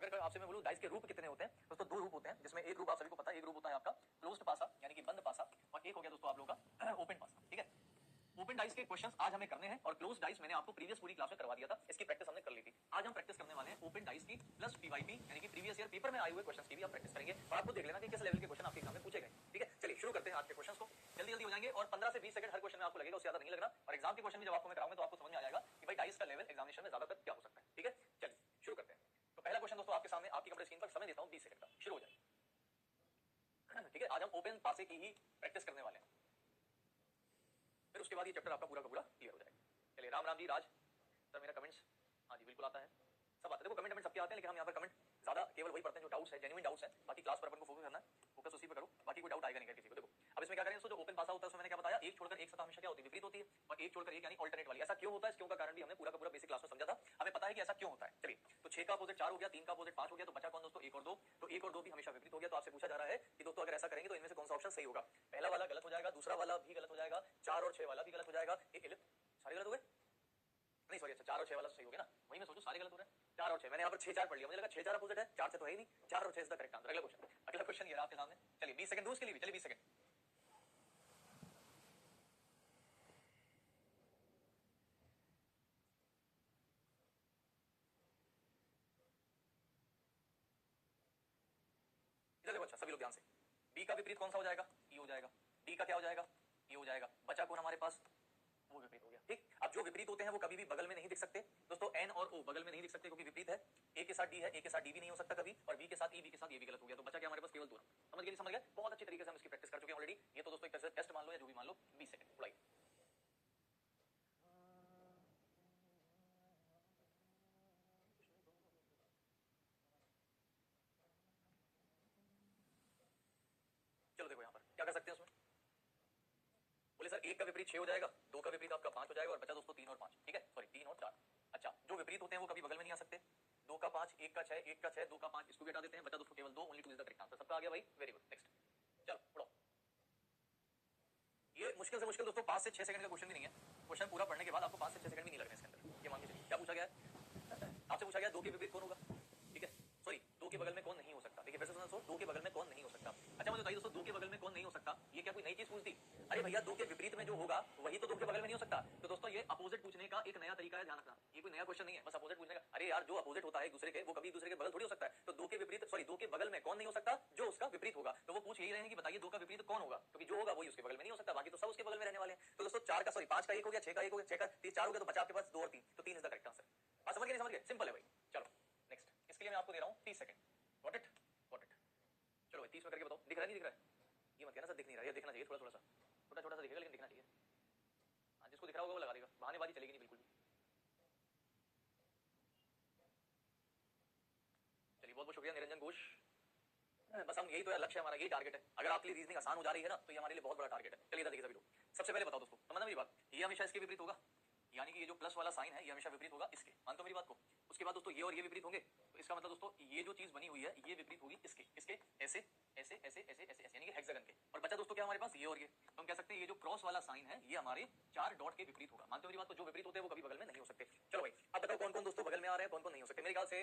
अगर आपसे मैं बोलूं डाइस के रूप कितने होते हैं दोस्तों, दो रूप होते हैं, जिसमें एक रूप आप सभी को पता है, एक रूप होता है आपका क्लोज्ड पासा यानी कि बंद पासा, और एक हो गया दोस्तों आप लोगों का ओपन पासा। ठीक है, ओपन डाइस के क्वेश्चंस आज हमें करने हैं और क्लोज डाइस मैंने आपको प्रीवियस पूरी क्लास में करवा दिया था, इसकी प्रैक्टिस हमने कर ली थी। आज हम प्रैक्टिस करने वाले हैं ओपन डाइस की प्लस पीवाईपी यानी कि प्रीवियस ईयर पेपर में आए हुए क्वेश्चंस की भी आप प्रैक्टिस करेंगे और आपको देख लेना कि किस लेवल के क्वेश्चन आपके एग्जाम में पूछे गए। ठीक है, चलिए शुरू करते हैं आज के क्वेश्चंस को, जल्दी जल्दी हो जाएंगे और 15 से 20 सेकंड हर क्वेश्चन में आपको लगेगा, उससे ज्यादा नहीं लगना। और एग्जाम के क्वेश्चन भी जब आपको मैं कराऊंगा तो आपको समझ में आ जाएगा कि भाई डाइस का लेवल एग्जामिनेशन में ज्यादातर क्या हो सकता है। ठीक है, चलिए शुरू करते हैं। तो पहला क्वेश्चन दोस्तों आपके सामने, आपकी कंप्यूटर स्क्रीन पर समय देता हूं 20 सेकंड का, शुरू हो जाए। ठीक है, आज हम ओपन पासे की ही प्रैक्टिस करने वाले हैं, फिर उसके बाद ये चैप्टर आपका पूरा का पूरा क्लियर हो जाएगा। चलिए, राम राम जी राज सर, मेरा कमेंट्स हाँ जी बिल्कुल आता है, सब आते हैं। देखो कमेंट सबके आते हैं, लेकिन हम यहाँ पर कमेंट ज्यादा केवल वही पढ़ते हैं जो डाउट्स है, जेन्युइन डाउट्स है। बाकी क्लास पर अपन को फोकस करना है, फोकस उसी पे करो, बाकी कोई डाउट आएगा नहीं किसी को। देखो अब इसमें क्या करें, जो ओपन पासा होता है उसमें मैंने क्या बताया, एक छोड़कर एक सतह हमेशा क्या होती है, विपरीत होती है, और एक छोड़कर एक यानी ऑल्टरनेट वाली। ऐसा क्यों होता है, इस क्यों का कारण भी हमने पूरा का पूरा बेसिक क्लास में समझा था, हमें पता है कि ऐसा क्यों होता है। चलिए, तो 6 का अपोजिट 4 हो गया, 3 का अपोजिट 5 हो गया, तो बचा कौन दोस्तों, 1 और 2। तो 1 और 2 भी हमेशा विपरीत हो गया। तो आपसे पूछा जा रहा है कि दोस्तों अगर ऐसा करेंगे तो इनमें से कौन सा ऑप्शन सही होगा। पहला वाला गलत हो जाएगा, दूसरा वाला भी गलत हो जाएगा, 4 और 6 वाला भी गलत हो जाएगा, सारे गलत हो गए नहीं, सॉरी, अच्छा 4 और 6 वाला सही हो गया ना, वही मैं सोचूं सारे गलत हो रहे हैं। 4 और 6 मैंने यहाँ पर 6 4 पढ़ लिया, मुझे लगा 6 4 अपोजिट है, 4 से तो है ही नहीं, 4 और 6 इज द करेक्ट आंसर। अगला क्वेश्चन ये रहा आपके सामने। चलिए 20 सेकंड दो उसके लिए भी, चलिए 20 सेकंड। इधर देखो, अच्छा सभी लोग ध्यान से, बी का विपरीत कौन सा हो जाएगा, ई हो जाएगा, डी का क्या हो जाएगा, ई हो जाएगा, बचा कौन हमारे पास, वो विपरीत हो गया। ठीक, अब जो विपरीत होते हैं वो कभी भी बगल में नहीं दिख सकते दोस्तों, एन और ओ बगल में नहीं दिख सकते क्योंकि विपरीत है। ए के साथ डी है, ए के साथ डी भी नहीं हो सकता कभी, और बी के साथ ई, बी के साथ ये भी गलत हो गया। तो बचा क्या हमारे पास, केवल दो। समझ गए, समझ गए, बहुत अच्छी तरीके से हम इसकी प्रैक्टिस कर चुके हैं ऑलरेडी। ये तो दोस्तों एक तरह से टेस्ट मान लो या जो भी मान लो। 20 सेकंड उड़ाई। चलो देखो यहाँ पर क्या कर सकते हैं उसमें, बोले सर 1 का विपरीत 6 हो जाएगा, 2 का विपरीत आपका 5 हो जाएगा, और बचा दोस्तों 3 और 5। ठीक है, सॉरी 3 और 4। अच्छा, जो विपरीत होते हैं वो कभी बगल में नहीं आ सकते। 2 का 5, 1 का 6, 1 का 6, 2 का 5, इसको भी हटा देते हैं, बचा दोस्तों केवल 2, only 2 is the correct answer. सबका आ गया भाई, वेरी गुड। नेक्स्ट, चलो उड़ो। ये मुश्किल से मुश्किल दोस्तों 5 से 6 सेकंड का क्वेश्चन भी नहीं है, क्वेश्चन पूरा पढ़ने के बाद आपको 5 से 6 सेकंड भी नहीं लगने इसके अंदर। ये मान के चलिए, क्या पूछा गया है आपसे, पूछा गया 2 के विपरीत कौन होगा। ठीक है, सॉरी 2 के बगल में कौन नहीं हो सकता। देखिए फिर से सुनो, 2 के बगल में कौन नहीं हो सकता। अच्छा मुझे बताइए दोस्तों, 2 के बगल में कौन नहीं हो सकता, ये क्या कोई नई चीज पूछ दी। अरे भैया 2 के विपरीत में जो होगा वही तो 2 के बगल में नहीं हो सकता। तो दोस्तों ये अपोजिट पूछने का एक नया तरीका है, ध्यान रखना, ये कोई नया क्वेश्चन नहीं है, बस अपोजिट पूछने का। अरे यार जो अपोजिट होता है एक दूसरे के, वो कभी एक दूसरे के बगल थोड़ी हो सकता है। तो 2 के विपरीत, सॉरी 2 के बगल में कौन नहीं हो सकता, जो उसका विपरीत होगा। तो वो पूछ यही रहे हैं कि बताइए 2 का विपरीत कौन होगा, क्योंकि जो होगा वही उसके बगल में नहीं हो सकता, बाकी तो सब उसके बगल में रहने वाले हैं। तो दोस्तों 4 का, सॉरी 5 का 1 हो गया, 6 का 1 हो गया, 6 का 4 हो गया, तो बचा आपके पास 2 और 3, तो 3 इज द करेक्ट आंसर। बात समझ गए, नहीं समझ गए, सिंपल है भाई। चलो नेक्स्ट, इसके लिए मैं आपको दे रहा हूं 30 second. Got it, got it. चलो भाई 30 में करके बताओ, दिख रहा है नहीं दिख रहा है, ये मत कहना सर दिख नहीं रहा है, ये दिखना चाहिए, थोड़ा थोड़ा सा, छोटा छोटा सा दिखेगा लेकिन दिखना चाहिए। हाँ जिसको दिख रहा होगा वो लगा देगा, बहानेबाजी चलेगी नहीं बिल्कुल भी। चलिए बहुत बहुत शुक्रिया निरंजन घोष। बस हम यही तो लक्ष्य है हमारा, यही टारगेट है। अगर आपके लिए रीजनिंग आसान हो जा रही है ना, तो ये हमारे लिए बहुत बड़ा टारगेट है। चलिए इधर देखिए सभी लोग, सबसे पहले बताओ दोस्तों, समझना मेरी बात, ये हमेशा इसके विपरीत होगा, यानी कि ये जो प्लस वाला साइन है ये हमेशा विपरीत होगा इसके, मानते हो मेरी बात को। उसके बाद दोस्तों ये और ये विपरीत होंगे, तो इसका मतलब दोस्तों ये जो चीज बनी हुई है ये विपरीत होगी इसके, इसके ऐसे ऐसे ऐसे ऐसे ऐसे ऐसे, यानी कि हेक्सागन के। और बचा दोस्तों क्या हमारे पास, ये और ये। तो हम कह सकते हैं ये जो क्रॉस वाला साइन है ये हमारे 4 डॉट के विपरीत होगा, मानते हो मेरी बात को। जो विपरीत होते हैं वो कभी बगल में नहीं हो सकते। चलो भाई अब बताओ कौन कौन दोस्तों बगल में आ रहे हैं, कौन कौन नहीं हो सकते। मेरे ख्याल से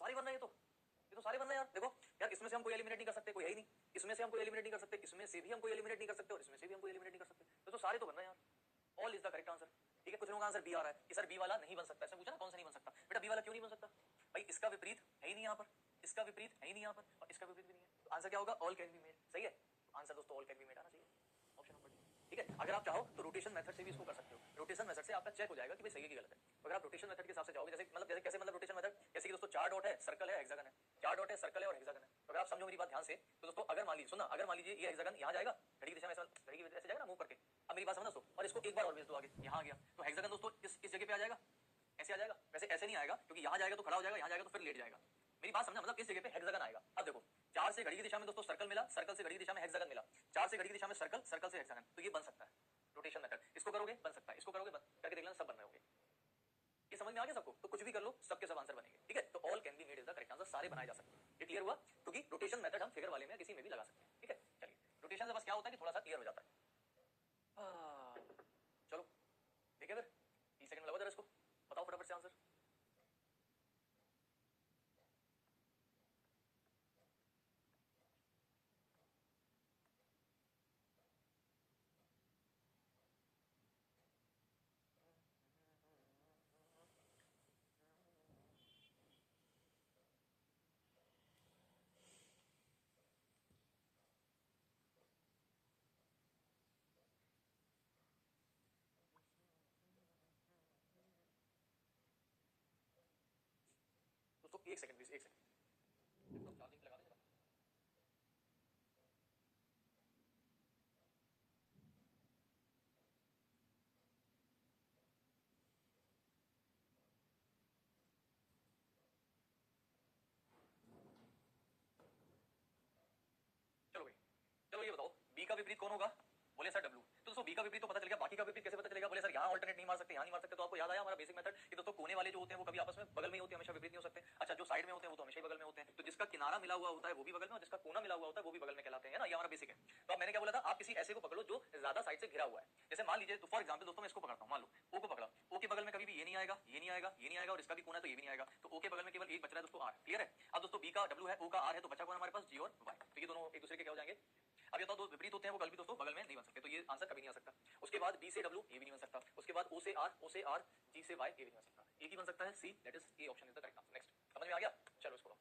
सारे वरना, ये तो सारे वरना यार। देखो यार, इसमें से हम कोई एलिमिनेट नहीं कर सकते, कोई है ही नहीं। इसमें से हम कोई एलिमिनेट नहीं कर सकते, इसमें से भी हम कोई एलिमिनेट नहीं कर सकते, और इसमें से भी हम कोई एलिमिनेट नहीं कर सकते। तो सारे तो बनना यार, all is the correct answer. ठीक है, कुछ लोगों का आंसर बी आ रहा है कि सर बी वाला नहीं बन सकता। ऐसा पूछा ना कौन सा नहीं बन सकता, बेटा बी वाला क्यों नहीं बन सकता भाई, इसका विपरीत है ही नहीं यहाँ पर, इसका विपरीत है ही नहीं यहाँ पर, और इसका विपरीत भी नहीं है। तो आंसर क्या होगा, ऑल कैन बी मेड। सही है, आंसर दोस्तों ऑल कैन बी मेड आना चाहिए, ऑप्शन नंबर डी। ठीक है, अगर आप चाहो तो रोटेशन मेथड से भी इसको कर सकते हो। रोटेशन मेथड से आपका चेक हो जाएगा कि भाई सही है कि गलत है। तो अगर आप रोटेशन मेथड के हिसाब से जाओगे, जैसे मतलब जैसे कैसे, मतलब रोटेशन मेथड जैसे कि दोस्तों 4 डॉट है, सर्कल है, हेक्सागन है, 4 डॉट है, सर्कल है और हेक्सागन है। तो अगर आप समझो मेरी बात ध्यान से, तो दोस्तों अगर मान लीजिए, सुनना, अगर मान लीजिए ये हेक्सागन यहाँ जाएगा, घड़ी की दिशा में घड़ी की ऐसे जाएगा ना मूव करके, अब मेरी बात समझना दोस्तों, और इसको एक बार और भेज दो आगे, यहाँ आ गया, तो हेक्सागन दोस्तों इस जगह पे आ जाएगा, ऐसे आ जाएगा। वैसे ऐसे नहीं आएगा, क्योंकि यहाँ जाएगा तो खड़ा हो जाएगा, यहाँ जाएगा तो फिर लेट जाएगा। मेरी बात समझना, मतलब इस जगह पे हेक्सागन आएगा। अब देखो 4 से घड़ी की दिशा में दोस्तों सर्कल मिला, सर्कल से घड़ी की दिशा में हेक्सागन मिला, 4 से घड़ी की दिशा में सर्कल, सर्कल से हेक्सागन, तो ये बन सकता है रोटेशन मेथड। इसको करोगे बन सकता है, इसको करोगे करके देख लेना, सब बन रहे होंगे। ये समझ में आ गया सबको, तो कुछ भी कर लो सबके सब आंसर बनेंगे। ठीक है, तो all can be made is the correct answer, सारे बनाए जा सकते हैं। ये क्लियर हुआ, क्योंकि रोटेशन मेथड हम फिगर वाले में किसी में भी लगा सकते हैं। ठीक है, चलिए रोटेशन से बस क्या होता है कि थोड़ा सा क्लियर हो जाता है। चलो देखिए फिर 30 सेकंड लगा जरा इसको, बताओ फटाफट से आंसर। एक सेकंड प्लीज, एक सेकंड तो चार्जिंग लगा दे जरा। चलो भाई, चलो ये बताओ बी का विपरीत कौन होगा? बोले सर डब्ल्यू। तो दोस्तों बी का विपरीत तो पता चल गया, बाकी का विपरीत कैसे पता चलेगा? बोले सर यहाँ अल्टरनेट नहीं मार सकते, यहाँ नहीं मार सकते। तो आपको याद आया हमारा बेसिक मेथड कि दोस्तों कोने वाले जो होते हैं वो कभी आपस में बगल में ही होते हैं, हमेशा विपरीत नहीं हो सकते। अच्छा, जो साइड में होते हैं वो तो हमेशा ही बगल में होते हैं। तो जिसका किनारा मिला हुआ होता है वो भी बगल में, और जिसका कोना मिला हुआ होता है वो भी बगल में कहलाते हैं, है ना? ये हमारा बेसिक है। तो अब मैंने क्या बोला था, आप किसी ऐसे को पकड़ो जो ज्यादा साइड से घिरा हुआ है। जैसे मान लीजिए, तो फॉर एग्जाम्पल दोस्तों मैं इसको पकड़ता हूँ, मान लो ओ को पकड़ा, ओ के बगल में कभी भी ये नहीं आएगा, ये नहीं आएगा, ये नहीं आएगा, और इसका भी कोना है तो ये भी नहीं आएगा। तो ओ के बगल में केवल एक बच रहा है दोस्तों, आर। क्लियर है? अब दोस्तों बी का डब्ल्यू है, ओ का आर है, तो बचा कौन हमारे पास? जी और वाई। तो ये दोनों एक दूसरे के क्या हो जाएंगे? अब ये तो दो विपरीत होते हैं, वो कल भी दोस्तों बगल में नहीं बन सकते, तो ये आंसर कभी नहीं आ सकता। उसके बाद बी से डब्ल्यू, ये भी नहीं बन सकता। उसके बाद ओ से आर, ओ से आर, जी से वाई, ये भी नहीं बन सकता। एक ही बन सकता है C, that is a option is the correct answer. Next, समझ में आ गया? चलो इसको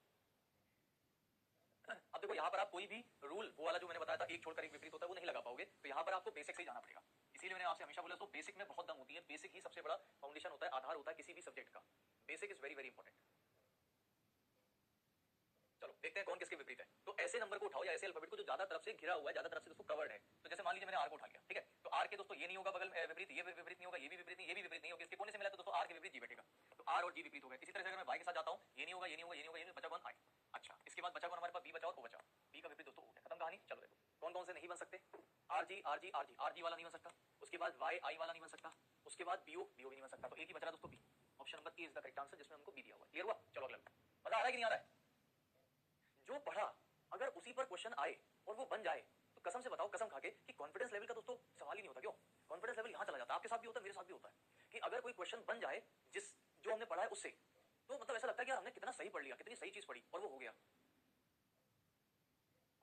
अब देखो, यहाँ पर आप कोई भी रूल वो वाला जो मैंने बताया था एक छोड़कर एक विपरीत होता है वो नहीं लगा पाओगे, तो यहाँ पर आपको बेसिक से ही जाना पड़ेगा। इसीलिए मैंने आपसे हमेशा बोला तो बेसिक में बहुत दम होती है, बेसिक ही सबसे बड़ा फाउंडेशन होता है, आधार होता है किसी भी सब्जेक्ट का। Basic is very very important. चलो देखते हैं कौन किसके विपरीत है। तो ऐसे नंबर को उठाओ या ऐसे अल्फाबेट को जो ज्यादा तरफ से घिरा हुआ है, ज्यादा तरफ से दोस्तों कवर्ड है। तो जैसे मान लीजिए मैंने आर को उठा लिया, ठीक है? तो आर के दोस्तों ये नहीं होगा बगल में विपरीत, ये विपरीत नहीं होगा, ये भी विपरीत नहीं, ये भी विपरीत नहीं होगा। इसके कोने से मिला तो दोस्तों आर के विपरीत जी बैठेगा, तो आर और जी विपरीत हो गए। इसी तरह से अगर मैं वाई के साथ जाता हूँ, ये नहीं होगा, ये नहीं होगा, ये नहीं होगा, ये नहीं, बचा कौन? आई। अच्छा, इसके बाद बचा कौन हमारे पास? बी बचा और ओ बचा। बी का विपरीत दोस्तों हो गया, खत्म कहानी। चलो देखो कौन कौन से नहीं बन सकते। R G, R G, R G, R G वाला नहीं बन सकता। उसके बाद वाई, आई वाला नहीं बन सकता। उसके बाद बीओ, बीओ भी नहीं बन सकता। तो एक ही बच रहा दोस्तों B. Option number A is the correct answer, जिसमें हमको बी दिया हुआ है। क्लियर हुआ? चलो अगला, मजा आ रहा है कि नहीं आ रहा है? जो पढ़ा अगर उसी पर क्वेश्चन आए और वो बन जाए तो कसम से बताओ, कसम खाके, कि कॉन्फिडेंस लेवल का दोस्तों सवाल ही नहीं होता। क्यों? कॉन्फिडेंस लेवल यहां चला जाता है। आपके साथ भी होता है, मेरे साथ भी होता है, कि अगर कोई क्वेश्चन बन जाए जिस जो हमने पढ़ा है उससे, तो मतलब ऐसा लगता है कि यार हमने कितना सही पढ़ लिया, कितनी सही चीज पढ़ी, और वो हो गया।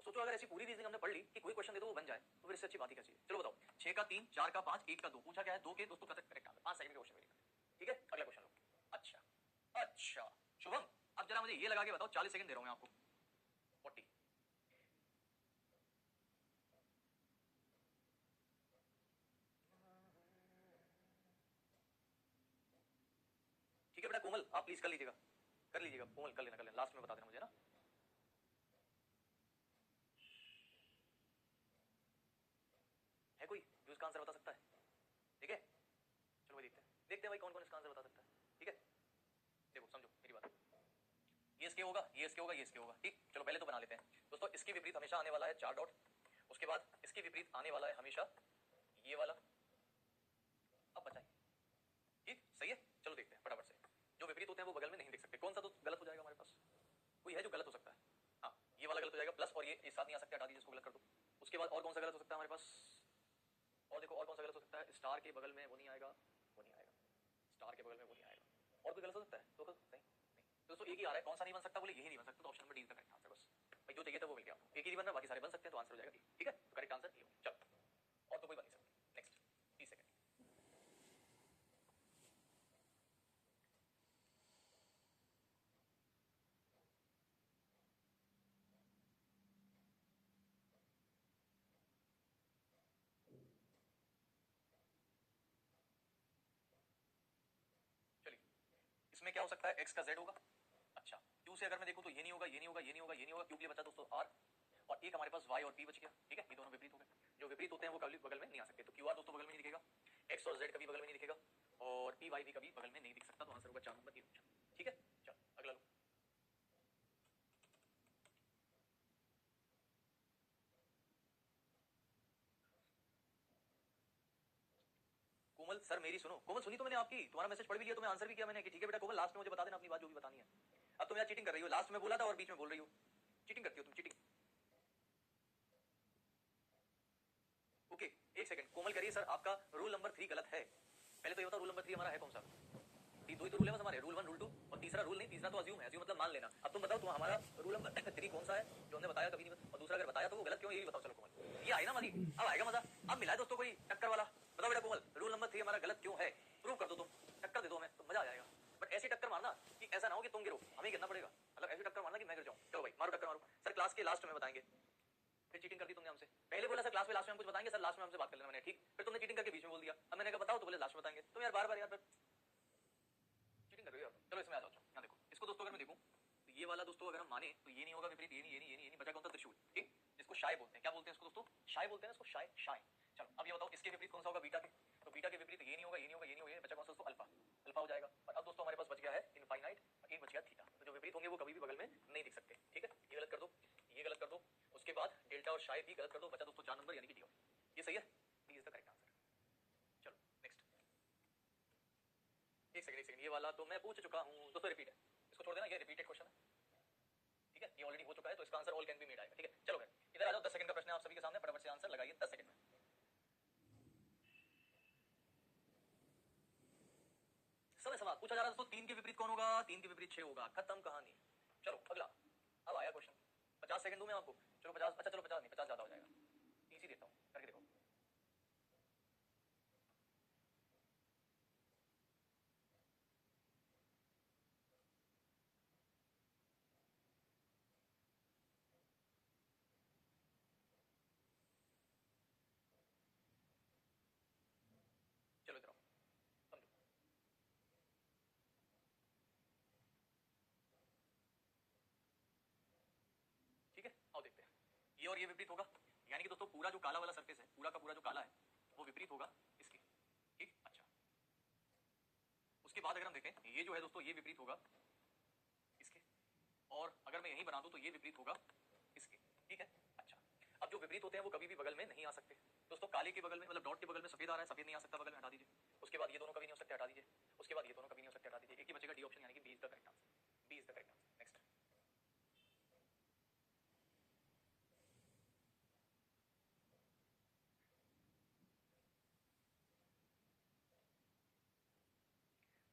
सोचो अगर ऐसी पूरी रीजनिंग हमने पढ़ ली कि कोई क्वेश्चन दे दो वो बन जाए, तो फिर इससे अच्छी बात ही क्या चाहिए? चलो बताओ, 6 का 3, 4 का 5, 1 का 2 पूछा क्या है? 2 के दोस्तों करेक्ट आंसर। 5 सेकंड का क्वेश्चन वेरी करते, ठीक है? अगला क्वेश्चन लो। अच्छा अच्छा शुभम, अब जरा मुझे ये लगा के बताओ, 40 सेकंड दे रहा हूं मैं आपको। 40। ठीक है बेटा कोमल, आप प्लीज कर लीजिएगा, कर लीजिएगा कोमल, कर लेना, कर लेना, लास्ट में बता देना मुझे ना। है कोई जो इसका आंसर बता सकता है? ठीक है, चलो भाई देखते हैं, देखते हैं भाई कौन कौन इसका आंसर बता सकता है। ठीक है, देखो समझो मेरी बात, ये इसके होगा, ये इसके होगा, ये इसके होगा। ठीक, चलो पहले तो बना लेते हैं दोस्तों। इसके विपरीत हमेशा आने वाला है 4 डॉट, उसके बाद इसके विपरीत आने वाला है हमेशा ये वाला। अब बचा है, ठीक सही है। चलो देखते हैं फटाफट से, जो विपरीत होते हैं वो बगल में नहीं देख सकते। कौन सा तो गलत हो जाएगा हमारे पास? कोई है जो गलत हो सकता है? हाँ, ये वाला गलत हो जाएगा, प्लस और ये एक साथ नहीं आ सकते, हटा दीजिए इसको, गलत कर दो। उसके बाद और कौन सा गलत हो सकता है हमारे पास? और देखो और कौन सा गलत हो सकता है? स्टार के बगल में वो नहीं आएगा, वो नहीं आएगा, स्टार के बगल में वो नहीं आएगा। और कोई गलत हो सकता है? तो नहीं, नहीं। तो दोस्तों एक ही आ रहा है, कौन सा नहीं बन सकता? बोले यही नहीं बन सकता, तो option number D is the correct answer. बस भाई जो चाहिए था वो मिल गया आपको, एक ही नहीं बन रहा, बाकी सारे बन सकते हैं, तो आंसर हो जाएगा डी। ठीक है, तो करेक्ट आंसर ये हो। चलो और तो कोई बन नहीं सकता। Next, 30 second. चलिए, इसमें क्या हो सकता है? एक्स का जेड होगा। अच्छा, क्यू से अगर मैं देखूं तो ये नहीं होगा, ये नहीं होगा, ये नहीं होगा, ये नहीं होगा। क्यू के लिए बचा दोस्तों आर, और एक हमारे पास वाई और पी बच गया। ठीक है, ये दोनों विपरीत हो गए। जो विपरीत होते हैं वो कभी बगल में नहीं आ सकते, तो क्यू आर दोस्तों बगल में नहीं दिखेगा, एक्स और जेड कभी बगल में नहीं दिखेगा, और पी वाई भी कभी बगल में नहीं दिख सकता। तो आंसर होगा 4 नंबर, 3 ऑप्शन। ठीक है, चलो अगला लो। कोमल सर मेरी सुनो, कोमल सुनी तो मैंने आपकी, तुम्हारा मैसेज पढ़ भी लिया, तुम्हें आंसर भी किया मैंने कि ठीक है बेटा कोमल लास्ट में मुझे बता देना अपनी बात जो भी बतानी है। अब तुम यार चीटिंग कर रही हो, लास्ट में बोला था और बीच में बोल रही हो, चीटिंग करती हो तुम, चीटिंग। ओके, एक सेकंड, कोमल करिए सर आपका रूल नंबर 3 गलत है। पहले तो ये बताओ रूल नंबर 3 हमारा है कौन सा? दो ही तो रूल है बस हमारे, रूल 1 रूल 2, और तीसरा रूल नहीं, तीसरा तो अज्यूम है, अज्यूम मतलब मान लेना। अब तुम बताओ तुम हमारा रूल नंबर 3 कौन सा है जो हमने बताया कभी नहीं, और दूसरा अगर बताया तो वो गलत क्यों, ये भी बताओ। चलो कोमल, ये आई ना मजी, अब आएगा मजा। अब मिला है दोस्तों कोई टक्कर वाला, बताओ बेटा कोमल रूल नंबर 3 हमारा गलत क्यों है? प्रूव कर दो तुम, टक्कर दे दो हमें, तो मजा आ जाएगा। बट ऐसी टक्कर मारना कि ऐसा ना हो कि तुम गिरो, हमें गिरना पड़ेगा, मतलब ऐसी टक्कर मारना कि मैं गिर जाऊं। चलो भाई मारो टक्कर मारो। सर क्लास के लास्ट में बताएंगे, फिर चीटिंग कर दी तुमने हमसे। पहले बोला सर क्लास में लास्ट में हम कुछ बताएंगे, सर लास्ट में हमसे बात कर लेना, मैंने ठीक, फिर तुमने चीटिंग करके बीच में बोल दिया। अब मैंने कहा बताओ, तो बोले लास्ट में बताएंगे। तुम यार बार बार यार चीटिंग कर रही हो यार। चलो इसमें आ जाओ, यहाँ देखो इसको दोस्तों, अगर मैं देखूं ये वाला दोस्तों अगर हम माने तो ये नहीं होगा विपरीत, ये नहीं बचा कौन सा त्रिशूल, ठीक, जिसको शाय बोलते हैं। क्या बोलते हैं इसको दोस्तों? शाय बोलते हैं इसको, शाय शाय। चलो अब ये बताओ इसके विपरीत कौन सा होगा? बीटा के। तो बीटा के विपरीत ये नहीं होगा, ये बचा कौन सा दोस्तों? अल्फा। अल्फा हो जाएगा। और अब दोस्तों हमारे पास बच गया है इनफाइनाइट और एक बच गया थीटा। तो जो विपरीत होंगे वो कभी भी बगल में नहीं दिख सकते, ठीक है। ये गलत कर दो, ये गलत कर दो, उसके बाद डेल्टा और शाय भी गलत कर दो, बचा दोस्तों 4 नंबर यानी कि डी। ये सही है, D is the correct answer. चलो नेक्स्ट। एक सेकंड, ये वाला तो मैं पूछ चुका हूँ दोस्तों, रिपीट है, इसको छोड़ देना, ये रिपीटेड क्वेश्चन है, ठीक है, ये ऑलरेडी हो चुका है, तो इसका answer all can be made आएगा, ठीक है। चलो फिर इधर आ जाओ, 10 सेकंड का प्रश्न है आप सभी के सामने, फटाफट से आंसर लगाइए 10 सेकंड में। समय सवाल पूछा जा रहा है दोस्तों, 3 के विपरीत कौन होगा? 3 के विपरीत 6 होगा, खत्म कहानी। चलो अगला, अब आया क्वेश्चन, 50 सेकंड दूं मैं आपको? चलो 50, अच्छा चलो 50 नहीं, 50 ज्यादा हो जाएगा, 30 ही देता हूँ, करके देखो। चलो इधर आओ, समझो, ठीक है, आओ देखते हैं। ये और ये विपरीत होगा, यानी कि दोस्तों पूरा जो काला वाला सरफेस है, पूरा का पूरा जो काला है वो विपरीत होगा इसके, ठीक। अच्छा, उसके बाद अगर हम देखें, ये जो है दोस्तों ये विपरीत होगा इसके, और अगर मैं यहीं बना दूं तो ये विपरीत होगा इसके, ठीक है। अच्छा, अब जो विपरीत होते हैं वो कभी भी बगल में नहीं आ सकते दोस्तों। काले के बगल में, मतलब डॉट के बगल में सफेद आ रहा है, सफेद नहीं आ सकता बगल में, हटा दीजिए। उसके बाद ये दोनों कभी नहीं हो सकते, हटा दीजिए। उसके बाद ये दोनों कभी नहीं हो सकते, हटा दीजिए। एक ही बचेगा डी ऑप्शन, यानी कि B is the correct answer, B is the correct answer. Next.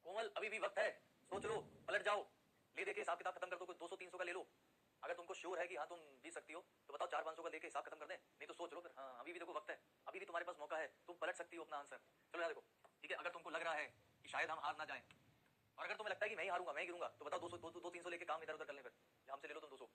Komal अभी भी वक्त है, सोच लो, पलट जाओ, ले देके हिसाब किताब खत्म कर दो, कुछ 200-300 का ले लो। अगर तुमको श्योर है कि हाँ तुम जीत सकती हो तो बताओ 400-500 का लेके हिसाब खत्म कर दें, नहीं तो सोच लो फिर। हाँ अभी भी देखो वक्त है, अभी भी तुम्हारे पास मौका है, तुम पलट सकती हो अपना आंसर। चलो यार देखो, ठीक है, अगर तुमको लग रहा है कि शायद हम हार ना जाएं, और अगर तुम्हें लगता है कि मैं ही हारूंगा, मैं ही गिरूंगा, तो बताओ 200-300 लेके काम इधर उधर कर ले, फिर हमसे ले लो तुम 200,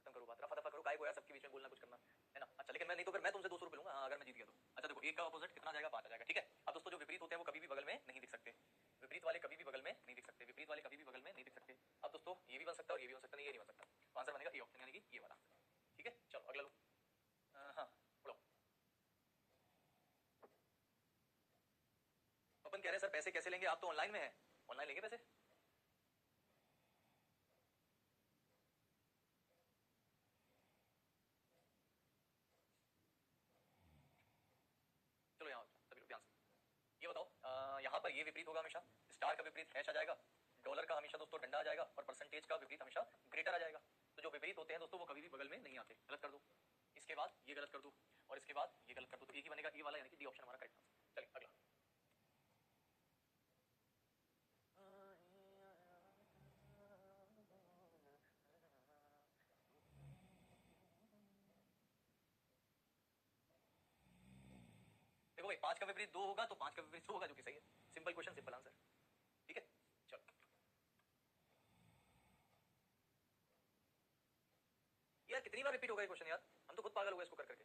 खत्म करो बात, रफा दफा करो, काय को यार सबके बीच में बोलना कुछ करना है ना। अच्छा लेकिन मैं नहीं तो फिर मैं तुमसे 200 रुपये लूंगा, हाँ, अगर मैं जीत गया तो। अच्छा देखो, एक का अपोजिट कितना जाएगा? 5 आ जाएगा, ठीक है। अब दोस्तों जो विपरीत होते हैं वो कभी भी बगल में नहीं दिख सकते, विपरीत वाले कभी भी बगल में नहीं दिख सकते, विपरीत वाले कभी भी बगल में नहीं दिख सकते। अब दोस्तों ये भी बन सकता है और ये भी बन सकता है, ये नहीं बन सकता, तो आंसर बनेगा ए ऑप्शन, यानी कि ये वाला, ठीक है। चलो अगला लो। हाँ बोलो। अपन कह रहे हैं सर पैसे कैसे लेंगे, आप तो ऑनलाइन में है, ऑनलाइन लेंगे पैसे? चलो यहाँ सभी लोग ध्यान से ये बताओ, यहाँ पर ये विपरीत होगा हमेशा, स्टार का विपरीत हैश आ जाएगा, डॉलर का हमेशा दोस्तों डंडा आ जाएगा, और परसेंटेज का विपरीत हमेशा ग्रेटर आ जाएगा। तो जो विपरीत होते हैं दोस्तों वो कभी भी बगल में नहीं आते, गलत कर दो। इसके बाद ये गलत कर दो, और इसके बाद ये गलत कर दो, तो एक ही बनेगा, ये वाला, यानी कि डी ऑप्शन हमारा करेक्ट आंसर। चलिए अगला। देखो भाई, 5 का विपरीत 2 होगा तो 5 का विपरीत 2 होगा, जो कि सही है। सिंपल क्वेश्चन, सिंपल आंसर, ठीक है। चलो यार कितनी बार रिपीट होगा ये क्वेश्चन यार, हम तो खुद पागल हो गए इसको कर करके।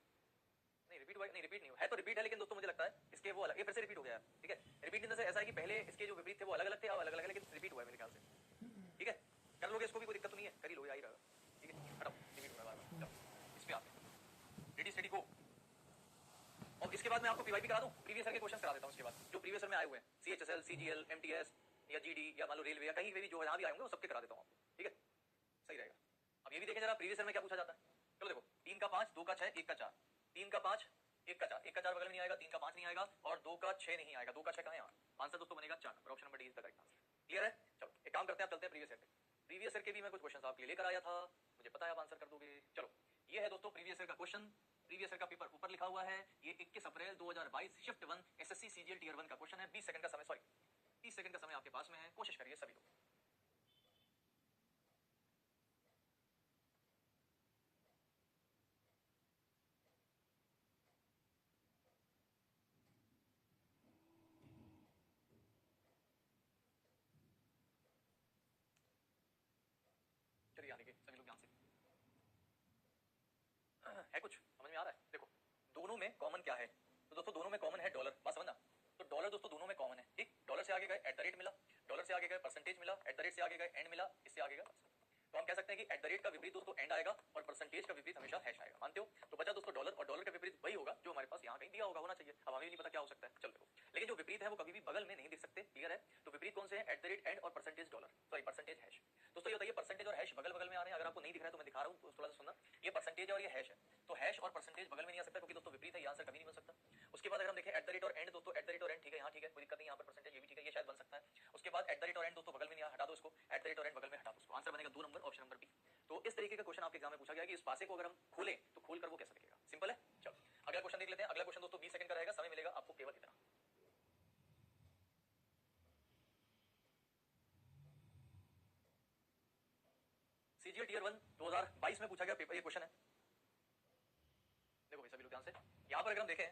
नहीं रिपीट हुआ, नहीं रिपीट नहीं हुआ है, तो रिपीट है, लेकिन दोस्तों मुझे लगता है इसके वो अलग, ये फिर से रिपीट हो गया है, ठीक है। रिपीट इन द सेंस ऐसा है कि पहले इसके जो विपरीत थे वो अलग अलग थे, अब अलग अलग है, लेकिन रिपीट हुआ है मेरे ख्याल से, ठीक है। कर लोगे इसको भी, कोई दिक्कत तो नहीं है, कर ही लो, आ ही रहेगा, ठीक है। हटाओ, रिपीट हो रहा है बार बार। चलो इस पे आते हैं, रेडी स्टडी गो। और इसके बाद मैं आपको पीवाईपी करा दूं, प्रीवियस ईयर के क्वेश्चन करा देता हूं इसके बाद, जो प्रीवियस ईयर में आए हुए हैं, सीएचएसएल, सीजीएल, एमटीएस या जीडी या मान लो रेलवे या कहीं पे भी जो जहां भी आए होंगे वो सबके करा देता हूं आपको, ठीक है, सही रहेगा। अब ये भी देखें जरा प्रीवियस ईयर में क्या पूछा जाता है। चलो देखो, 3 का 5, 2 का 6, 1 का 4, 3 का 5, 1 का 4, 1 का 4 बगल में नहीं आएगा, 3 का 5 नहीं आएगा, और 2 का 6 नहीं आएगा, 2 का 6 कहां है यहाँ, आंसर दोस्तों बनेगा 4 number, option number D is the correct answer. Clear है? चलो एक काम करते हैं, आप चलते हैं प्रीवियस ईयर पे। प्रीवियस ईयर के भी मैं कुछ क्वेश्चन आपके लिए लेकर आया था, मुझे पता है आप आंसर कर दोगे। चलो ये है दोस्तों प्रीवियस ईयर का क्वेश्चन, प्रीवियस ईयर का पेपर ऊपर लिखा हुआ है, ये 21 अप्रैल 2022 शिफ्ट 1 एसएससी सीजीएल टियर 1 का क्वेश्चन है। 20 सेकंड का समय, सॉरी 30 सेकंड का समय आपके पास में है, कोशिश करिए सभी लोग। चलिए आगे सभी लोग ध्यान से, है कुछ समझ में आ रहा है? देखो दोनों में कॉमन क्या है, तो दोस्तों दोनों में कॉमन है डॉलर, बात समझना। तो डॉलर दोस्तों दोनों में कॉमन है, ठीक। डॉलर से आगे गए एट द रेट मिला, डॉलर से आगे गए परसेंटेज मिला, एट द रेट से आगे गए एंड मिला, इससे आगे गए। तो हम कह सकते हैं कि एट द रेट का विपरीत दोस्तों एंड आएगा और परसेंटेज का विपरीत हमेशा हैश आएगा, मानते हो? तो बचा दोस्तों डॉलर, और डॉलर का विपरीत वही होगा जो हमारे पास यहाँ कहीं दिया होगा, होना चाहिए, अब हमें भी नहीं पता क्या हो सकता है, चल देखो। लेकिन जो विपरीत है वो कभी भी बगल में नहीं दिख सकते, क्लियर है? तो विपरीत कौन से हैं? एट द रेट एंड और percentage dollar, sorry percentage hash. दोस्तों ये बताइए परसेंटेज और हैश बगल बगल में आ रहे हैं, अगर आपको नहीं दिख रहा है तो मैं दिखा रहा हूँ, तो थोड़ा सा सुनना। ये परसेंटेज और ये हैश है, तो हैश और परसेंटेज बगल में नहीं आ सकता क्योंकि दोस्तों विपरीत है, ये आंसर कभी नहीं बन सकता। उसके बाद अगर हम देखें एट द रेट और एंड, दोस्तों एट द रेट और एंड ठीक है, यहाँ ठीक है, कोई दिक्कत नहीं, यहाँ पर परसेंटेज ये भी ठीक है, ये शायद बन सकता है। उसके बाद एट द रेट और एंड दोस्तों बगल में नहीं, हटा दो इसको, एट द रेट और एंड बगल में हटा दो इसको, आंसर बनेगा 2 नंबर, ऑप्शन नंबर बी। तो इस तरीके का क्वेश्चन आपके एग्जाम में पूछा गया कि इस पासे को अगर हम खोलें तो खोल कर वो कैसा दिखेगा, सिंपल है। चलो अगला क्वेश्चन देख लेते हैं। अगला क्वेश्चन दोस्तों 20 सेकंड का रहेगा, समय मिलेगा आपको केवल इतना। सीजीएल टीयर 1 2022 में पूछा गया पेपर, ये क्वेश्चन है, देखो भाई सभी लोग ध्यान से। यहाँ पर अगर हम देखें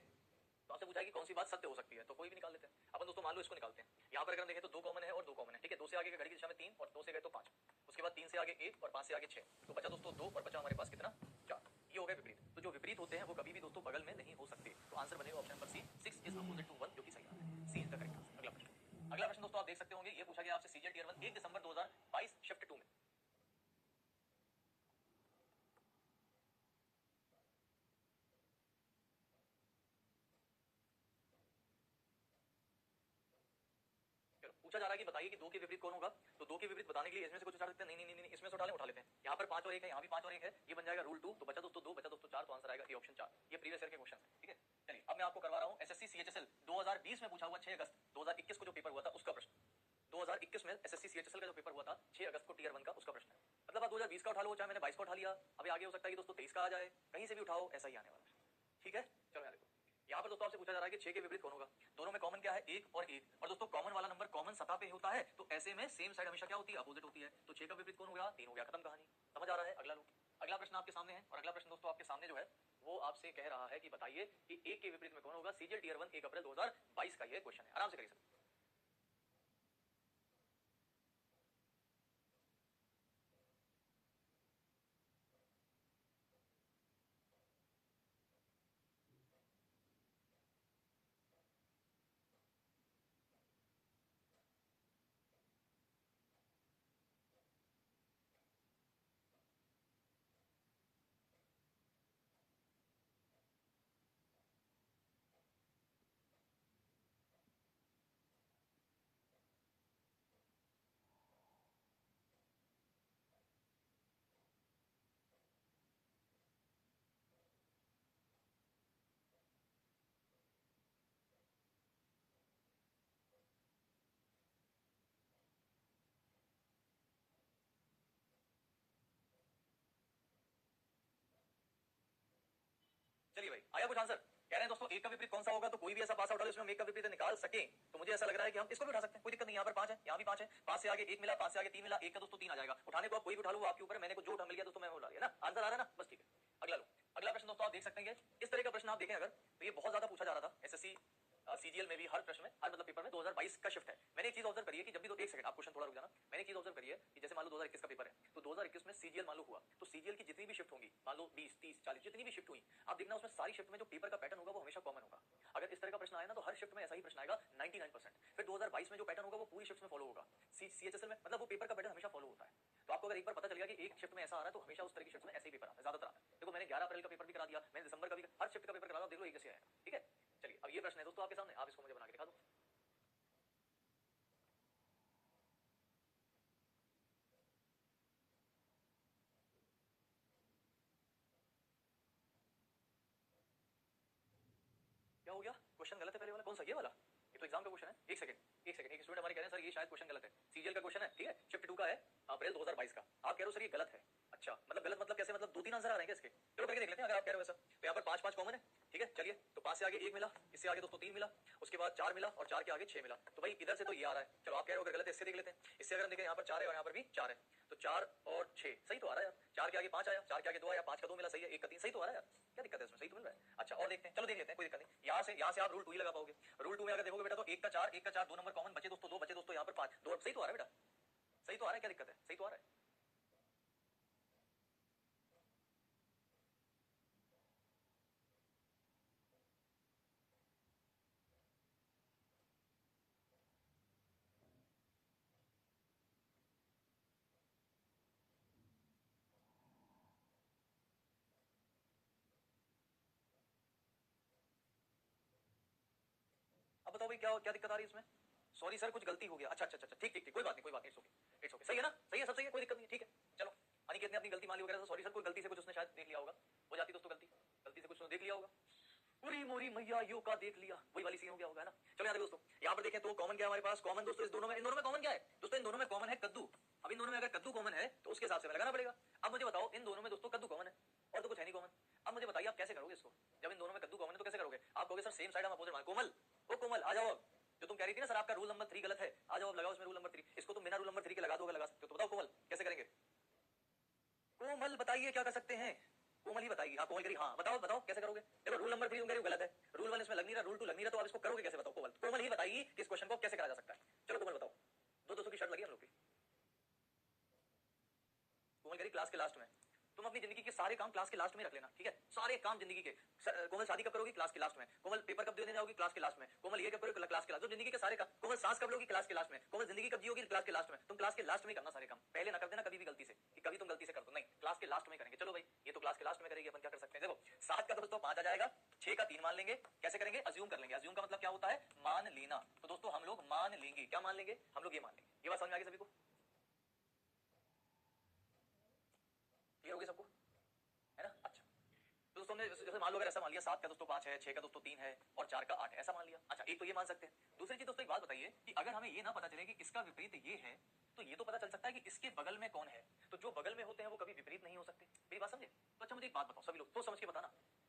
तो आपसे पूछा है कि कौन सी बात सत्य हो सकती है, तो कोई भी निकाल लेते हैं अपन दोस्तों, मान लो इसको निकालते हैं। यहाँ पर अगर हम देखें तो 2 कॉमन है और 2 कॉमन है, ठीक है, 2 से आगे के घड़ी की दिशा में 3 और 2 से गए तो 5, उसके बाद 3 से आगे 1 और 5 से आगे 6, तो बचा दोस्तों 2 और बचा हमारे पास कितना, 4। ये हो गया विपरीत। तो जो विपरीत होते हैं वो कभी भी दोस्तों बगल में नहीं हो सकते, तो आंसर बनेगा option number C, 6 is opposite to 1, जो कि सही आंसर है, C is the correct answer. अगला प्रश्न, अगला प्रश्न दोस्तों आप देख सकते होंगे, ये पूछा गया आपसे सीजीएल टीयर 1 1 दिसंबर 2022 शिफ्ट 2 में। पूछा जा रहा है कि बताइए कि 2 के विपरीत कौन होगा, तो 2 के विपरीत बताने के लिए इसमें से कुछ उठा सकते हैं, नहीं नहीं नहीं, इसमें से उठा लें, उठा लेते हैं। यहाँ पर 5 और 1 है, यहाँ भी 5 और 1 है, ये बन जाएगा रूल 2, तो बचा दोस्तों 2, बचा दोस्तों 4, तो आंसर आएगा ए ऑप्शन 4। ये प्रीवियस ईयर के क्वेश्चन है, ठीक है। चलिए अब मैं आपको करवा रहा हूँ एसएससी सीएचएसएल 2020 में पूछा हुआ 6 अगस्त 2021 को जो पेपर हुआ था उसका प्रश्न। 2021 में एसएससी सीएचएसएल का जो पेपर हुआ था 6 अगस्त को टीयर 1 का, उसका प्रश्न है। मतलब आप 2020 का उठा लो, चाहे मैंने 22 का उठा लिया, अभी आगे हो सकता है कि दोस्तों 23 का आ जाए, कहीं से भी उठाओ ऐसा ही आने वाला है, ठीक है। चलो यहाँ देखो, यहाँ पर दोस्तों आपसे पूछा जा रहा है कि 6 के विपरीत कौन होगा, दोनों में कॉमन क्या है, 1 और 1, और दोस्तों कॉमन वाला नंबर कॉमन सतह पे होता है, तो ऐसे में सेम साइड हमेशा क्या होती है, अपोजिट होती है। तो 6 का विपरीत कौन हो गया, 3 हो गया, खत्म कहानी, समझ आ रहा है। अगला लो, अगला प्रश्न आपके सामने है, और अगला प्रश्न दोस्तों आपके सामने जो है वो आपसे कह रहा है कि बताइए कि 1 के विपरीत में कौन होगा। सीजीएल टीयर 1 1 अप्रैल 2022 का ये क्वेश्चन है, आराम से करिए सर। चलिए भाई आया कुछ आंसर, कह रहे हैं दोस्तों 1 का विपरीत कौन सा होगा, तो कोई भी ऐसा पास आउट जिसमें हम 1 का विपरीत निकाल सके, तो मुझे ऐसा लग रहा है कि हम इसको भी उठा सकते हैं, कोई दिक्कत नहीं। यहाँ पर 5 है, यहाँ भी 5 है, 5 से आगे 1 मिला, 5 से आगे 3 मिला, 1 का दोस्तों 3 आ जाएगा, उठाने को आप कोई भी उठा लो, वो आपके ऊपर है, मैंने को जो उठा मिल गया दोस्तों मैं वो उठा लिया ना, आंसर आ रहा है ना, बस ठीक है। अगला लो, अगला प्रश्न दोस्तों आप देख सकते हैं, इस तरह का प्रश्न आप देखें अगर, तो ये बहुत ज्यादा पूछा जा रहा था एसएससी सीजीएल में भी, हर प्रश्न में, हर मतलब पेपर में 2022 का शिफ्ट है। मैंने एक चीज ऑब्जर्व करी है कि जब भी, तो एक सेकंड आप क्वेश्चन थोड़ा रुक जाना, मैंने एक चीज ऑब्जर्व करी है कि जैसे मान लो 2021 का पेपर है, तो 2021 में सीजीएल मान लो हुआ, तो सीजीएल की जितनी भी शिफ्ट होंगी, मान लो 20 30 40 जितनी भी शिफ्ट हुई, आप देखना उसमें सारी शिफ्ट में जो पेपर का पैटर्न होगा वो हमेशा कॉमन होगा। अगर इस तरह का प्रश्न आया ना तो हर शिफ्ट में ऐसा ही प्रश्न आएगा 99%। फिर 2022 में जो पैटर्न होगा वो पूरी शिफ्ट में फॉलो होगा, सीएचएसएल में मतलब वो पेपर का पैटर्न हमेशा फॉलो होता है। तो आपको अगर एक बार पता चल गया कि एक शिफ्ट में ऐसा आ रहा है तो हमेशा उस तरह की शिफ्ट में ऐसे ही पेपर आता है, ज्यादातर आता है। देखो मैंने 11 अप्रैल का पेपर भी करा दिया, मैंने दिसंबर का भी, हर शिफ्ट का पेपर करा दिया, देख लो एक जैसे आएगा, ठीक है। चलिए अब ये प्रश्न है दोस्तों आपके सामने, आप इसको मुझे बना के दिखा दो। क्या हो गया, क्वेश्चन गलत है पहले वाला, कौन सा, ये वाला, ये तो एग्जाम का क्वेश्चन है। एक सेकंड, एक सेकंड, एक स्टूडेंट हमारे कह रहे हैं सर ये शायद क्वेश्चन गलत है, सीजीएल का क्वेश्चन है, ठीक है, शिफ्ट 2 का है, अप्रैल 2022 का, आप कह रहे हो सर ये गलत है। अच्छा मतलब गलत मतलब कैसे, मतलब 2 3 आंसर आ रहे हैं क्या इसके, चलो करके देख लेते हैं अगर आप कह रहे हो ऐसा। तो यहाँ पर 5 5 कॉमन है, ठीक है, चलिए तो 5 से आगे 1 मिला, इससे आगे दोस्तों 3 मिला, उसके बाद 4 मिला, और 4 के आगे 6 मिला, तो भाई इधर से तो ये आ रहा है। चलो आप कह रहे हो अगर गलत है इससे देख लेते हैं, इससे अगर हम देखें यहाँ पर 4 है और यहाँ पर भी 4 है, तो 4 और 6 सही तो आ रहा है यार, 4 के आगे 5 आया, 4 के आगे 2 आया, 5 का 2 मिला, सही है, 1 का 3 सही तो आ रहा है यार, क्या दिक्कत है इसमें, सही तो मिल रहा है। अच्छा और देखते हैं, चलो देख लेते हैं, कोई दिक्कत नहीं। यहाँ से आप रूल 2 ही लगा पाओगे, रूल 2 में अगर देखोगे बेटा तो 1 का 4 1 का 4 2 नंबर कॉमन बचे दोस्तों 2 बचे दोस्तों यहाँ पर 5 2, सही तो आ रहा है बेटा, सही तो आ रहा है, क्या दिक्कत है, सही तो आ रहा है। बताओ भाई क्या क्या दिक्कत आ रही है इसमें? सॉरी सर कुछ गलती हो गया। अच्छा अच्छा अच्छा ठीक ठीक ठीक, कोई बात नहीं कोई बात नहीं, इट्स ओके, सही है ना, सही है, सब सही है, कोई दिक्कत नहीं, ठीक है। चलो अनिकेत ने अपनी गलती मान ली वगैरह, सॉरी सर कोई गलती से कुछ उसने शायद देख लिया होगा, हो जाती दोस्तों गलती, गलती से कुछ उसने देख लिया होगा, पूरी मोरी मैया यो का देख लिया, वही वाली सीन हो गया होगा, है ना। चलो यहाँ दोस्तों यहाँ पर देखें तो कॉमन क्या है हमारे पास, कॉमन दोस्तों इन दोनों में कॉमन क्या है दोस्तों, इन दोनों में कॉमन है कद्दू। अब इन दोनों में अगर कद्दू कॉमन है तो उसके हिसाब से लगाना पड़ेगा। अब मुझे बताओ इन दोनों में दोस्तों कद्दू कॉमन है और तो कुछ है नहीं कॉमन। अब मुझे बताइए आप कैसे करोगे इसको, जब इन दोनों में कद्दू कॉमन है तो कैसे करोगे? आप कहोगे सर सेम साइड हम अपोजिट मान, कोमल ओ कोमल आ जाओ, जो तुम कह रही थी ना सर आपका रूल नंबर 3 गलत है, आ जाओ लगाओ इसमें रूल नंबर 3, इसको तुम बिना रूल नंबर 3 के लगा दोगे, लगा सकते हो, तो बताओ कोमल कैसे करेंगे? कोमल बताइए क्या कर सकते हैं, कोमल ही बताएगी। हाँ कोमल करी, हाँ बताओ बताओ कैसे करोगे? देखो रूल नंबर 3 तुम कह रही हो गलत है, रूल 1 इसमें लग नहीं रहा, रूल 2 लग नहीं रहा, तो आप इसको करोगे कैसे बताओ? कोमल कोमल ही बताएगी कि इस क्वेश्चन को कैसे करा जा सकता है। चलो कोमल बताओ, दो दोस्तों की शर्त लगी हम लोग की। कोमल करी क्लास के लास्ट में तुम अपनी जिंदगी के सारे काम क्लास के लास्ट में रख लेना, ठीक है, सारे काम जिंदगी के। कोमल शादी कब करोगी? क्लास के लास्ट में। कोमल पेपर कब देने जाओगी? क्लास के लास्ट में। कोमल ये कब करोगी? क्लास के लास्ट, जो जिंदगी के सारे काम। कोमल सांस कब लोगी? क्लास के लास्ट में। कोमल जिंदगी कब जियोगी? क्लास के लास्ट में। तुम क्लास के लास्ट में करना सारे काम, पहले ना कर देना कभी भी गलती से, कि कभी तुम गलती से कर दो, नहीं, क्लास के लास्ट में करेंगे। चलो भाई ये तो क्लास के लास्ट में करेंगे, अपन क्या कर सकते हैं? देखो 7 का दोस्तों 5 आ जाएगा, 6 का 3 मान लेंगे, कैसे करेंगे? अज्यूम कर लेंगे। अज्यूम का मतलब क्या होता है? मान लेना। तो दोस्तों हम लोग मान लेंगे, क्या मान लेंगे? हम लोग ये मान लेंगे। ये बात समझ में आ गई सभी को? क्लियर हो गई सबको, है ना? अच्छा तो दोस्तों हमने जैसे मान लो अगर ऐसा मान लिया 7 का दोस्तों 5 है, 6 का दोस्तों 3 है और 4 का 8 है, ऐसा मान लिया। अच्छा एक तो ये मान सकते हैं। दूसरी चीज दोस्तों एक बात बताइए कि अगर हमें ये ना पता चले कि इसका विपरीत ये है, तो ये तो पता चल सकता है कि इसके बगल में कौन है। तो जो बगल में होते हैं वो कभी विपरीत नहीं हो सकते, मेरी बात समझे? तो अच्छा मुझे एक बात बताओ सभी लोग, तो समझ के बताना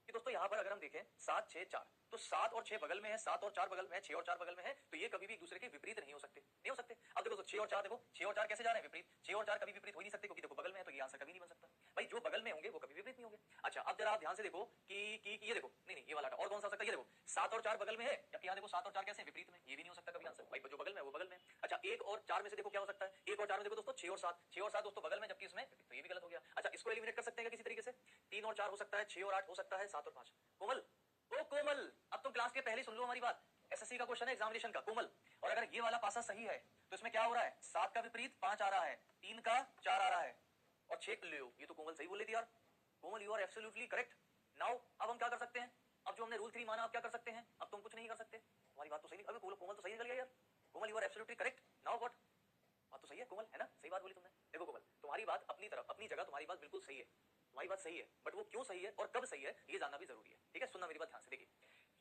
कि दोस्तों यहाँ पर अगर हम देखें 7 6 4, तो 7 और 6 बगल में है, 7 और 4 बगल में है, 6 और 4 बगल में है, तो ये कभी भी एक दूसरे के विपरीत नहीं हो सकते, नहीं हो सकते। अब देखो 6 और 4 देखो, 6 और 4 कैसे जा रहे हैं विपरीत? 6 और 4 कभी विपरीत हो ही नहीं सकते, क्योंकि देखो बगल में है, तो ये आंसर कभी नहीं बन सकता भाई। जो बगल में होंगे वो कभी विपरीत नहीं होंगे। अच्छा अब जरा आप ध्यान से देखो कि ये देखो, नहीं नहीं ये वाला और कौन सा सकता है? ये देखो 7 और 4 बगल में है, जबकि यहाँ देखो 7 और 4 कैसे विपरीत में, ये भी नहीं हो सकता कभी आंसर भाई, जो बगल में है वो बगल में। अच्छा 1 और 4 में से देखो क्या हो सकता है? 1 और 4 में देखो दोस्तों 6 और 7, 6 और 7 दोस्तों बगल में, जबकि इसमें तो ये भी गलत हो गया। अच्छा इसको एलिमिनेट कर सकते हैं किसी तरीके से? 3 और 4 हो सकता है, 6 और 8 हो सकता है, 7 और 5। कोमल ओ कोमल अब तुम क्लास के पहले सुन लो हमारी बात, एसएससी का क्वेश्चन है एग्जामिनेशन का कोमल। और अगर ये वाला पासा सही है तो इसमें क्या हो रहा है? 7 का विपरीत 5 आ रहा है, 3 का 4 आ रहा है और 6 ले लो, ये तो कोमल सही बोल रही थी यार। Komal you are absolutely correct. Now अब हम क्या कर सकते हैं? अब जो हमने रूल 3 माना अब क्या कर सकते हैं? अब तुम कुछ नहीं कर सकते, तुम्हारी बात तो सही। अभी कोमल तो सही निकल गया यार, Komal you are absolutely correct. Now what? बात तो सही है कोमल, है ना? सही बात बोली तुमने। देखो कोमल तुम्हारी बात अपनी तरफ अपनी जगह तुम्हारी बात बिल्कुल सही है, तुम्हारी बात सही है, बट वो क्यों सही है और कब सही है ये जानना भी जरूरी है, ठीक है? सुनना मेरी बात ध्यान से। देखिए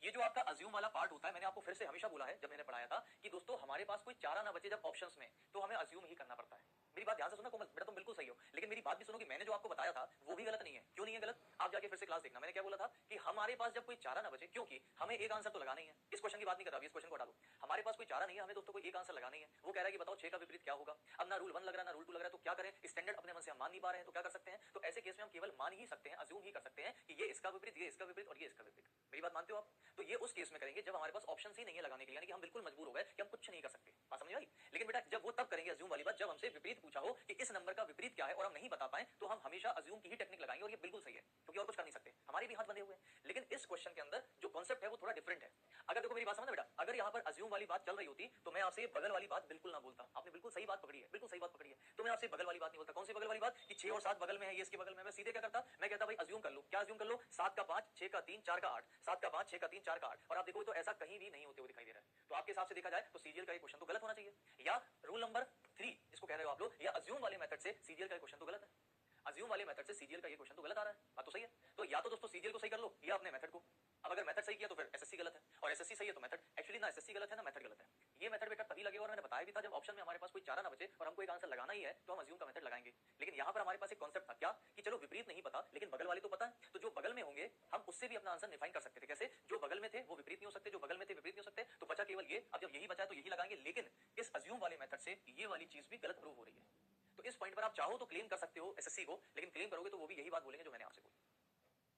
ये जो आपका अज्यूम वाला पार्ट होता है, मैंने आपको फिर से हमेशा बोला है जब मैंने पढ़ाया था कि दोस्तों हमारे पास कोई चारा ना बचे जब ऑप्शंस में, तो हमें अज्यूम ही करना पड़ता है। मेरी बात ध्यान से सुनना कोमल, बेटा तुम बिल्कुल सही हो, लेकिन मेरी बात भी सुनो कि मैंने जो आपको बताया था वो भी गलत नहीं है। क्यों नहीं है गलत? आप जाके फिर से क्लास देखना, मैंने क्या बोला था कि हमारे पास जब कोई चारा ना बचे, क्योंकि हमें एक आंसर तो लगाना ही है। इस क्वेश्चन की बात नहीं कर रहा, इस क्वेश्चन को हटा दो। हमारे पास कोई चारा नहीं है, हमें दोस्तों कोई एक आंसर लगाना ही है। वो कह रहा है कि बताओ 6 का विपरीत क्या होगा? अब ना रूल 1 लग रहा है ना रूल 2 लग रहा है, तो क्या करें? स्टैंडर्ड अपने मन से हम मान नहीं पा रहे हैं, तो क्या कर सकते हैं? तो ऐसे केस में हम केवल मान ही सकते हैं, अज्यूम ही कर सकते हैं कि ये इसका विपरीत, ये इसका विपरीत और ये इसका विपरीत। मेरी बात मानते हो आप? तो ये उस केस में करेंगे जब हमारे पास ऑप्शन ही नहीं है लगाने के लिए, यानी कि हम बिल्कुल मजबूर हो गए कि हम कुछ नहीं कर सकते। बात समझ आई? लेकिन बेटा जब वो तब करेंगे अज्यूम वाली बात जब हमसे विपरीत पूछा हो कि इस नंबर का विपरीत क्या है और हम नहीं बता पाए, तो हम हमेशा अज्यूम की ही टेक्निक लगाएंगे और ये बिल्कुल सही है, क्योंकि और कुछ कर नहीं सकते, हमारे भी हाथ बंधे हुए हैं। लेकिन इस क्वेश्चन के अंदर जो कॉन्सेप्ट है वो थोड़ा डिफरेंट है। अगर देखो मेरी बात समझना बेटा, अगर यहाँ पर अज्यूम वाली बात चल रही होती तो मैं आपसे बगल वाली बात बिल्कुल ना बोलता। आपने बिल्कुल सही बात पकड़ी है, बिल्कुल सही बात पकड़ी है, तो मैं आपसे बगल वाली बात नहीं बोलता। कौन सी बगल वाली बात? कि 6 और 7 बगल में है, ये इसके बगल में। मैं सीधे क्या करता? मैं कहता भाई अज्यूम कर लो। क्या अज्यूम कर लो? 7 का 5, 6 का 3, 4 का 8, 7 का 5, 6 का 3, 4 का 8। और आप देखो तो ऐसा कहीं भी नहीं होते हुए दिखाई दे रहा है। तो आपके हिसाब से देखा जाए तो सीजीएल का ये क्वेश्चन तो गलत होना चाहिए, या रूल नंबर 3 जिसको कह रहे हो आप लोग, या अज्यूम वाले मेथड से सीजीएल का क्वेश्चन तो गलत है। अज्यूम वाले मेथड से सीजीएल का ये क्वेश्चन तो गलत आ रहा है। बात तो सही है। तो या तो दोस्तों सीजीएल को सही कर लो या अपने मेथड को। अब अगर मेथड सही किया तो फिर एसएससी गलत है, और एसएससी सही है तो मेथड। एक्चुअली ना एसएससी गलत है ना मेथड गलत है। ये मेथड बेटा तभी लगेगा, और मैंने बताया भी था जब ऑप्शन में हमारे पास कोई चारा ना बचे और हमको एक आंसर लगाना ही है तो हम अज्यूम का मेथड लगाएंगे। लेकिन यहाँ पर हमारे पास एक कॉन्सेप्ट था क्या, कि चलो विपरीत नहीं पता लेकिन बगल वाले तो पता है, तो जो बगल में होंगे हम उससे भी अपना आंसर डिफाइन कर सकते थे। कैसे? जो बगल में थे वो विपरीत नहीं हो सकते, जो बगल में थे विपरीत नहीं हो सकते, तो बचा केवल ये। अब जब यही बचा है तो यही लगाएंगे। लेकिन इस अज्यूम वाले मेथड से ये वाली चीज भी गलत प्रूव हो रही है। तो इस पॉइंट पर आप चाहो तो क्लेम कर सकते हो एसएससी को, लेकिन क्लेम करोगे तो वो भी यही बात बोलेंगे जो मैंने आपसे बोली।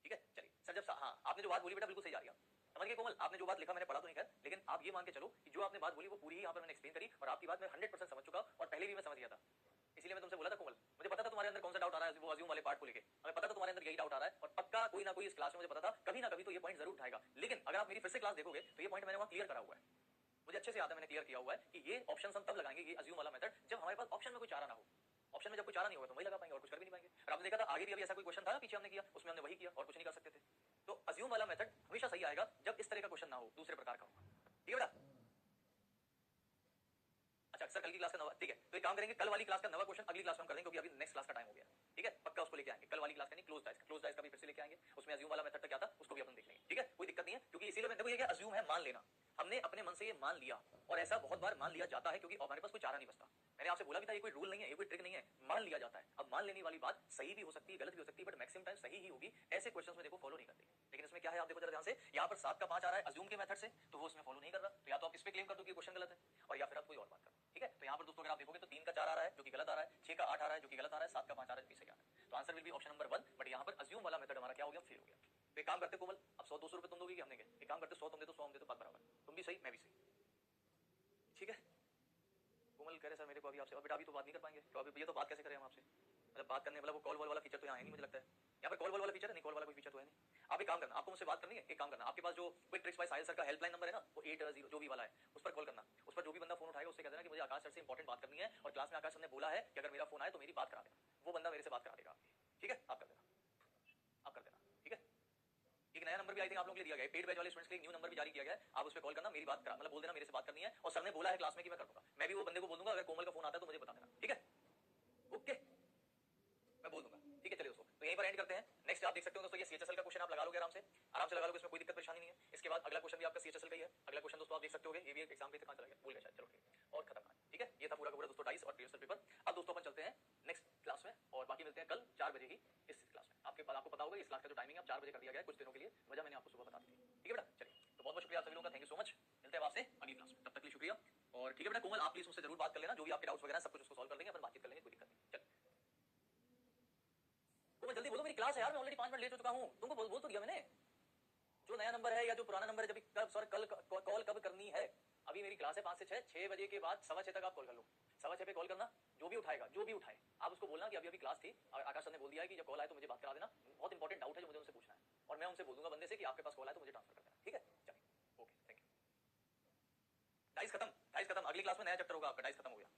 ठीक है चलिए सर, जब हाँ आपने जो बात बोली बेटा बिल्कुल सही जा रही है, समझ गए कोमल? आपने जो बात लिखा मैंने पढ़ा तो नहीं कर, लेकिन आप ये मान के चलो कि जो आपने बात बोली वो पूरी ही यहाँ पर मैंने एक्सप्लेन करी, और आपकी बात मैं 100% समझ चुका, और पहले भी मैं समझ गया था। इसलिए मैं तुमसे बोला था कोमल, मुझे पता था तुम्हारे अंदर कौन सा डाउट आ रहा है, वो अज्यूम वाले पार्ट को लेके हमें पता था तुम्हारे अंदर यही डाउट आ रहा है, और पक्का कोई ना कोई इस क्लास में मुझे पता था कभी ना कभी तो ये पॉइंट जरूर उठाएगा। लेकिन अगर आप मेरी फिर से क्लास देखोगे तो ये पॉइंट मैंने वहां क्लियर करा हुआ है, मुझे अच्छे से याद है, मैंने क्लियर किया हुआ है कि ये ऑप्शन हम तब लगाएंगे, ये अज्यूम वाला मेथड, जब हमारे पास ऑप्शन में कोई चारा ना हो। ऑप्शन में जब कोई चारा नहीं होगा तो वही लगा पाएंगे और कुछ कर भी नहीं पाएंगे। और आपने देखा था आगे भी अभी ऐसा कोई क्वेश्चन था पीछे हमने किया, उसमें हमने वही किया और कुछ नहीं कर सकते थे। तो अज्यूम वाला मेथड हमेशा सही आएगा जब इस तरह का क्वेश्चन ना हो, दूसरे प्रकार का हो। ठीक है बेटा? अच्छा सर कल की क्लास का नवा, ठीक है, तो एक काम करेंगे, कल वाली क्लास का नवा क्वेश्चन अगली क्लास में हम कर देंगे, क्योंकि अभी नेक्स्ट क्लास का टाइम हो गया, ठीक है, पक्का उसको लेके आएंगे कल वाली क्लास का, नहीं क्लोज डाइस का भी फिर से लेके आएंगे, उसमें अज्यूम वाला मेथड क्या था उसको भी अपन देख लेंगे, ठीक है, कोई दिक्कत नहीं है, क्योंकि इसीलिए देखो ये क्या अज्यूम है, मान लेना, हमने अपने मन से ये मान लिया, और ऐसा बहुत बार मान लिया जाता है क्योंकि हमारे पास कोई चारा नहीं बचता। मैंने आपसे बोला भी था ये कोई रूल नहीं है, ये कोई ट्रिक नहीं है, मान लिया जाता है। अब मान लेने वाली बात सही भी हो सकती है, गलत भी हो सकती है, बट मैक्सिमम टाइम सही ही होगी, ऐसे क्वेश्चंस में देखो फॉलो नहीं करते। लेकिन इसमें क्या है आप देखो जरा ध्यान से, यहाँ पर 7 का 5 आ रहा है अज्यूम के मेथड से, तो वो उसमें फॉलो नहीं कर रहा, तो या तो आप इस पे क्लेम कर दो कि क्वेश्चन गलत है, और या फिर आप कोई और बात करो, ठीक है। तो यहाँ पर दोस्तों अगर आप देखोगे तो 3 का 4 आ रहा है जो कि गलत आ रहा है, 6 का 8 आ रहा है जो कि गलत आ रहा है, 7 का 5 आ रहा है जो कि सही आ रहा है, तो answer will be option number 1। But यहाँ पर अज्यूम वाला मेथड हमारा क्या हो गया, फेल हो गया। तो एक काम करते कोमल, अब 100-200 रुपए तुम दोगे कि हमने क्या, एक काम करते 100 तुम दे दो 100 हम दे दो, बात बराबर, तुम भी सही मैं भी सही, ठीक है। कोमल कह रहे सर मेरे को अभी आपसे, और बेटा अभी तो बात नहीं कर पाएंगे, तो अभी ये तो बात कैसे करें हम आपसे, मतलब बात करने वाला वो कॉल वॉल वाला फीचर तो यहाँ है नहीं मुझे लगता है, यहाँ पर कॉल वॉल वाला फीचर है नहीं, कॉल वाला कोई फीचर तो है नहीं। आप एक काम करना, आपको मुझसे बात करनी है, एक काम करना, आपके पास जो क्विक ट्रिक्स बाय साहिल सर का हेल्पलाइन नंबर है ना, वो 80 जो भी वाला है, उस पर कॉल करना, उस पर जो भी बंदा फोन उठाएगा उससे कह देना कि मुझे आकाश सर से इंपॉर्टेंट बात करनी है, और क्लास में आकाश सर ने बोला है कि अगर मेरा फोन आए तो मेरी बात करा देना, वो बंदा मेरे से बात करा देगा, ठीक है, आप कर देना, आप कर देना, ठीक है। एक नया नंबर भी आई थिंक आप लोगों के लिए दिया गया है, पेड बैच वाले स्टूडेंट्स के लिए न्यू नंबर भी जारी किया गया है, आप उस पर कॉल करना, मेरी बात करा मतलब बोल देना मेरे से बात करनी है, और सर ने बोला है क्लास में कि मैं कर दूंगा, मैं भी वो बंदे को बोल दूंगा अगर कोमल का फोन आता है तो मुझे बता देना, ठीक है, ओके, मैं बोल दूंगा, ठीक है। चलिए दोस्तों तो यहीं पर एंड करते हैं। नेक्स्ट आप देख सकते हो दोस्तों ये सीएचएसएल का क्वेश्चन आप लगा लोगे आराम से लगा लोगे, इसमें कोई दिक्कत परेशानी नहीं है। इसके बाद अगला क्वेश्चन भी आपका सीएचएसएल का ही है, अगला क्वेश्चन दोस्तों आप देख सकते होगे, ये भी एक एग्जाम पे कहां चला गया भूल गया शायद, चलो ठीक है, और खत्म, ठीक है, ये था पूरा का पूरा दोस्तों डाइस और प्रीवियस पेपर। अब दोस्तों अपन चलते हैं नेक्स्ट क्लास में, और बाकी मिलते हैं कल 4 बजे ही इस क्लास में। आपको पता होगा इस क्लास का जो टाइमिंग है 4 बजे कर दिया गया है कुछ दिनों के लिए, वजह मैंने आपको सुबह बता दी थी, ठीक है बेटा। चलिए तो बहुत बहुत शुक्रिया आप सभी लोगों का, थैंक यू सो मच, मिलते हैं आपसे अगली क्लास में, तब तक के लिए शुक्रिया। और ठीक है बेटा कोमल आप प्लीज मुझसे जरूर बात कर लेना, जो भी आपके डाउट्स वगैरह सब कुछ उसको सॉल्व कर लेंगे, अपन बातचीत कर लेंगे, कोई दिक्कत नहीं। चल कोमल जल्दी बोलो, मेरी क्लास है यार, मैं ऑलरेडी 5 मिनट लेट हो चुका हूँ, तुमको बोल तो दिया मैंने, जो नया नंबर है या जो पुराना नंबर है, जब कब सर कल कॉल कब करनी है, अभी मेरी क्लास है 5 से 6 बजे के बाद 6:15 तक आप कॉल कर लो, 6:15 पे कॉल करना, जो भी उठाएगा जो भी उठाए आप उसको बोलना कि अभी क्लास थी, आकाश सर ने बोल दिया है कि जब कॉल आए तो मुझे बात करा देना, बहुत इंपॉर्टेंट डाउट है जो मुझे उनसे पूछना है, और मैं उनसे बोल दूंगा बंदे से कि आपके पास कॉल आए तो मुझे ट्रांसफर कर देना, ठीक है। चलिए ओके थैंक यू। डाइस खत्म, अगली क्लास में नया चैप्टर होगा आपका, डाइस खत्म हो गया।